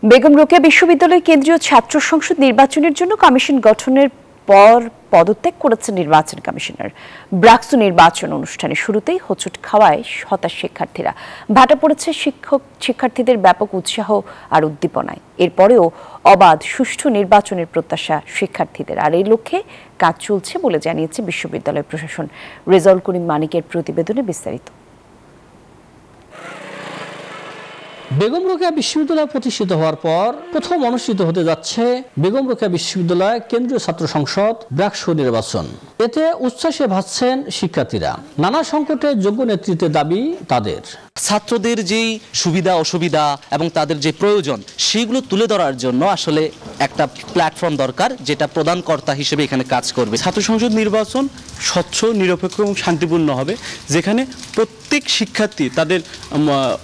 বেগম রোকেয়া বিশ্ববিদ্যালয় কেন্দ্রীয় ছাত্র সংসদ নির্বাচনের জন্য কমিশন গঠনের পর পদত্যাগ করেছেন নির্বাচন কমিশনার। ব্রাকসু নির্বাচন অনুষ্ঠানে শুরুতেই হোঁচট খাওয়ায় হতাশ শিক্ষার্থীরা। ভাটা পড়েছে শিক্ষার্থীদের ব্যাপক উৎসাহ আর উদ্দীপনায়। এরপরেও অবাধ সুষ্ঠু নির্বাচনের প্রত্যাশা শিক্ষার্থীদের, আর এই লক্ষ্যে কাজ চলছে বলে জানিয়েছে বিশ্ববিদ্যালয় প্রশাসন। রেজাউল করিম মানিকের প্রতিবেদনে বিস্তারিত। বেগম রোকেয়া বিশ্ববিদ্যালয় প্রতিষ্ঠিত হওয়ার পর প্রথম অনুষ্ঠিত হতে যাচ্ছে বেগম রোকেয়া বিশ্ববিদ্যালয় কেন্দ্রীয় ছাত্র সংসদ ব্রাকসু নির্বাচন। এতে উচ্ছ্বাসে ভাসছেন শিক্ষার্থীরা। নানা সংকটে যোগ্য নেতৃত্বের দাবি তাদের। ছাত্রদের যেই সুবিধা অসুবিধা এবং তাদের যে প্রয়োজন সেগুলো তুলে ধরার জন্য আসলে একটা প্ল্যাটফর্ম দরকার, যেটা প্রদানকর্তা হিসেবে এখানে কাজ করবে। ছাত্র সংসদ নির্বাচন স্বচ্ছ, নিরপেক্ষ এবং শান্তিপূর্ণ হবে, যেখানে প্রত্যেক শিক্ষার্থী তাদের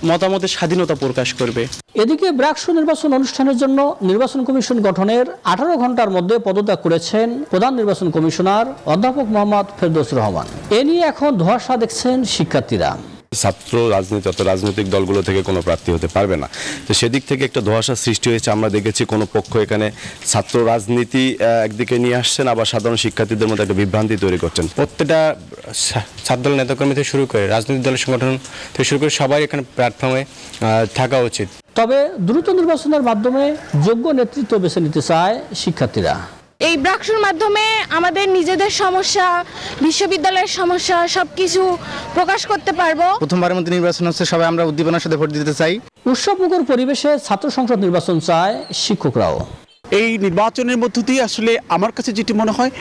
মতামতের স্বাধীনতা প্রকাশ করবে। এদিকে ব্রাকসু নির্বাচন অনুষ্ঠানের জন্য নির্বাচন কমিশন গঠনের 18 ঘন্টার মধ্যে পদত্যাগ করেছেন প্রধান নির্বাচন কমিশনার অধ্যাপক মোহাম্মদ ফেরদৌস রহমান। এ নিয়ে এখন ধোঁয়াশা দেখছেন শিক্ষার্থীরা। ছাত্র রাজনীতি অত রাজনৈতিক দলগুলো থেকে কোনো প্রার্থী হতে পারবে না, তো সেদিক থেকে একটা ধোঁয়াশা সৃষ্টি হয়েছে। আমরা দেখেছি কোনো পক্ষ এখানে ছাত্র রাজনীতি একদিকে নিয়ে আসছেন, আবার সাধারণ শিক্ষার্থীদের মধ্যে একটা বিভ্রান্তি তৈরি করছেন। প্রত্যেকটা ছাত্রদল নেতাকর্মী থেকে শুরু করে রাজনৈতিক দলের সংগঠন থেকে শুরু করে সবাই এখানে প্ল্যাটফর্মে থাকা উচিত। তবে দ্রুত নির্বাচনের মাধ্যমে যোগ্য নেতৃত্ব বেছে নিতে চায় শিক্ষার্থীরা। এই ব্রাকসুর মাধ্যমে আমাদের নিজেদের সমস্যা, বিশ্ববিদ্যালয়ের সমস্যা সবকিছু প্রকাশ করতে পারবো। প্রথমবারের মধ্যে নির্বাচন হচ্ছে, সবাই আমরা উদ্দীপনার সাথে ভোট দিতে চাই। উৎসবমুখর পরিবেশে ছাত্র সংসদ নির্বাচন চায় শিক্ষকরাও। এই নির্বাচনের মধ্য দিয়ে আসলে আমার কাছে যেটি মনে হয়,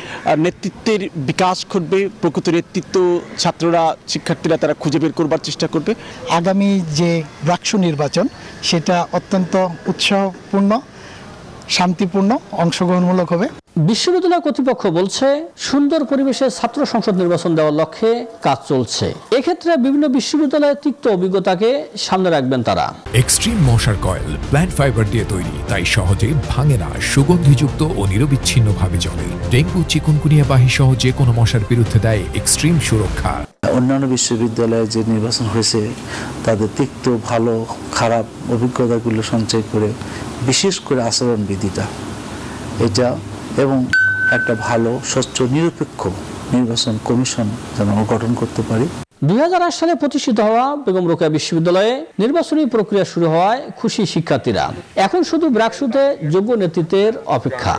নেতৃত্বের বিকাশ ঘটবে। প্রকৃত নেতৃত্ব ছাত্ররা, শিক্ষার্থীরা তারা খুঁজে বের করবার চেষ্টা করবে। আগামী যে ব্রাকসু নির্বাচন সেটা অত্যন্ত উৎসাহপূর্ণ, শান্তিপূর্ণ, অংশগ্রহণমূলক হবে। বিশ্ববিদ্যালয় কর্তৃপক্ষ বলছে সুন্দর পরিবেশে ছাত্র সংসদ নির্বাচন দেওয়ার লক্ষ্যে কাজ চলছে। এক্ষেত্রে বিভিন্ন বিশ্ববিদ্যালয়ের তিক্ত অভিজ্ঞতাকে সামনে রাখবেন তারা। এক্সট্রিম মশার কয়েল প্ল্যান্ট ফাইবার দিয়ে তৈরি, তাই সহজে ভাঙে না, সুগন্ধিযুক্ত ও নিরবিচ্ছিন্নভাবে জ্বলে। ডেঙ্গু, চিকুনগুনিয়া বাহি সহ যে কোনো মশার বিরুদ্ধে দেয় এক্সট্রিম সুরক্ষা। অন্যান্য বিশ্ববিদ্যালয়ে যে নির্বাচন হয়েছে তাদের তিক্ত, ভালো, খারাপ অভিজ্ঞতাগুলো সঞ্চয় করে বিশেষ করে আচরণবিধিটা এটা এবং একটা ভালো স্বচ্ছ নিরপেক্ষ নির্বাচন কমিশন যেন গঠন করতে পারি। 2008 সালে প্রতিষ্ঠিত হওয়া বেগম রোকেয়া বিশ্ববিদ্যালয়ে নির্বাচনী প্রক্রিয়া শুরু হওয়ায় খুশি শিক্ষার্থীরা। এখন শুধু ব্রাকসুতে যোগ্য নেতৃত্বের অপেক্ষা।